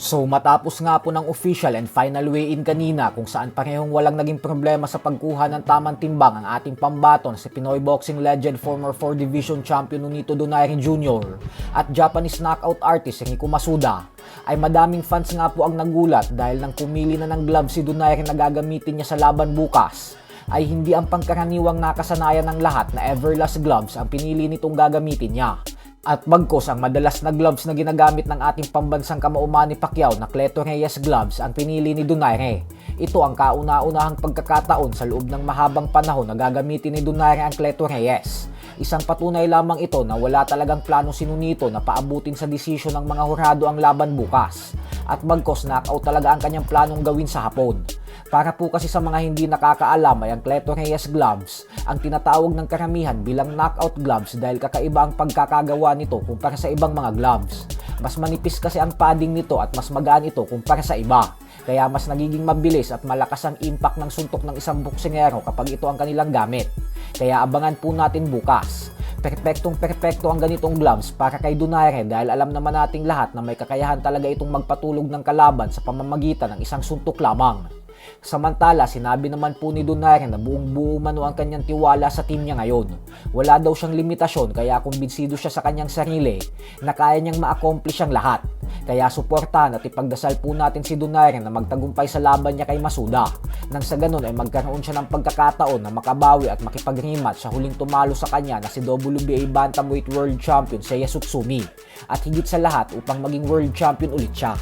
So matapos nga po ng official and final weigh-in kanina kung saan parehong walang naging problema sa pagkuha ng tamang timbang ang ating pambaton si Pinoy boxing legend former 4 division champion Nonito Donaire Jr. at Japanese knockout artist Rico Masuda, ay madaming fans nga po ang nagulat dahil nang pumili na ng gloves si Donaire na gagamitin niya sa laban bukas, ay hindi ang pangkaraniwang nakasanayan ng lahat na Everlast gloves ang pinili nitong gagamitin niya. At bagkos ang madalas na gloves na ginagamit ng ating pambansang kamao Manny Pacquiao na Cleto Reyes gloves ang pinili ni Donaire. Ito ang kauna-unahang pagkakataon sa loob ng mahabang panahon na gagamitin ni Donaire ang Cleto Reyes. Isang patunay lamang ito na wala talagang plano si Nonito na paabutin sa desisyon ng mga hurado ang laban bukas. At bagkos knockout talaga ang kanyang planong gawin sa hapon. Para po kasi sa mga hindi nakakaalam ay ang Cleto Reyes gloves ang tinatawag ng karamihan bilang knockout gloves dahil kakaiba ang pagkakagawa nito kumpara sa ibang mga gloves. Mas manipis kasi ang padding nito at mas magaan ito kumpara sa iba. Kaya mas nagiging mabilis at malakas ang impact ng suntok ng isang boksingero kapag ito ang kanilang gamit. Kaya abangan po natin bukas. Perpektong ang ganitong gloves para kay Donaire dahil alam naman nating lahat na may kakayahan talaga itong magpatulog ng kalaban sa pamamagitan ng isang suntok lamang. Samantala, sinabi naman po ni Donaire na buong-buo mano ang kanyang tiwala sa team niya ngayon. Wala daw siyang limitasyon kaya kumbinsido siya sa kanyang sarili na kaya niyang ma-accomplish ang lahat. Kaya suportahan at ipagdasal po natin si Donaire na magtagumpay sa laban niya kay Masuda. Nang sa ganun ay magkaroon siya ng pagkakataon na makabawi at makipag-rematch sa huling tumalo sa kanya na si WBA Bantamweight World Champion Seiya Tsutsumi. At higit sa lahat upang maging World Champion ulit siya.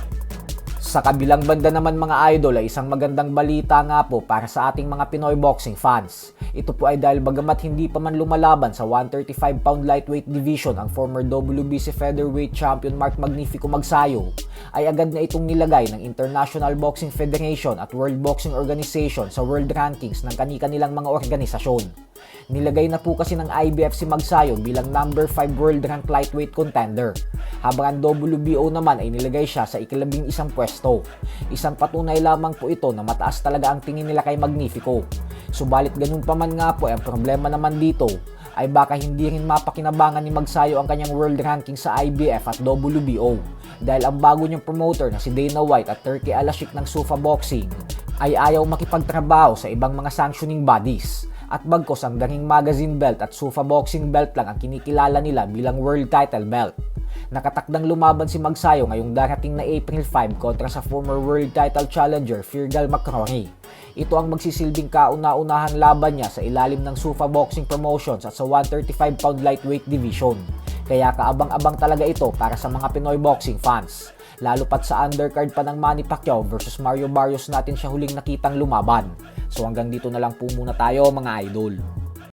Sa kabilang banda naman mga idol ay isang magandang balita nga po para sa ating mga Pinoy boxing fans. Ito po ay dahil bagamat hindi pa man lumalaban sa 135-pound lightweight division ang former WBC featherweight champion Mark Magnifico Magsayo, ay agad na itong nilagay ng International Boxing Federation at World Boxing Organization sa world rankings ng kani-kanilang mga organisasyon. Nilagay na po kasi ng IBF si Magsayo bilang number 5 world ranked lightweight contender, habang ang WBO naman ay nilagay siya sa ika-11 pwesto. Isang patunay lamang po ito na mataas talaga ang tingin nila kay Magnifico. Subalit ganun pa man nga po, ang problema naman dito ay baka hindi rin mapakinabangan ni Magsayo ang kanyang world ranking sa IBF at WBO dahil ang bago niyang promoter na si Dana White at Turki Alasik ng Sufa Boxing ay ayaw makipagtrabaho sa ibang mga sanctioning bodies. At bagkos ang Daring Magazine belt at Sufa Boxing belt lang ang kinikilala nila bilang world title belt. Nakatakdang lumaban si Magsayo ngayong darating na April 5 kontra sa former world title challenger Virgil McCrory. Ito ang magsisilbing kauna-unahang laban niya sa ilalim ng Sufa Boxing Promotions at sa 135-pound lightweight division. Kaya kaabang-abang talaga ito para sa mga Pinoy boxing fans. Lalo pat sa undercard pa ng Manny Pacquiao versus Mario Barrios natin siya huling nakitang lumaban. So hanggang dito na lang po muna tayo mga idol.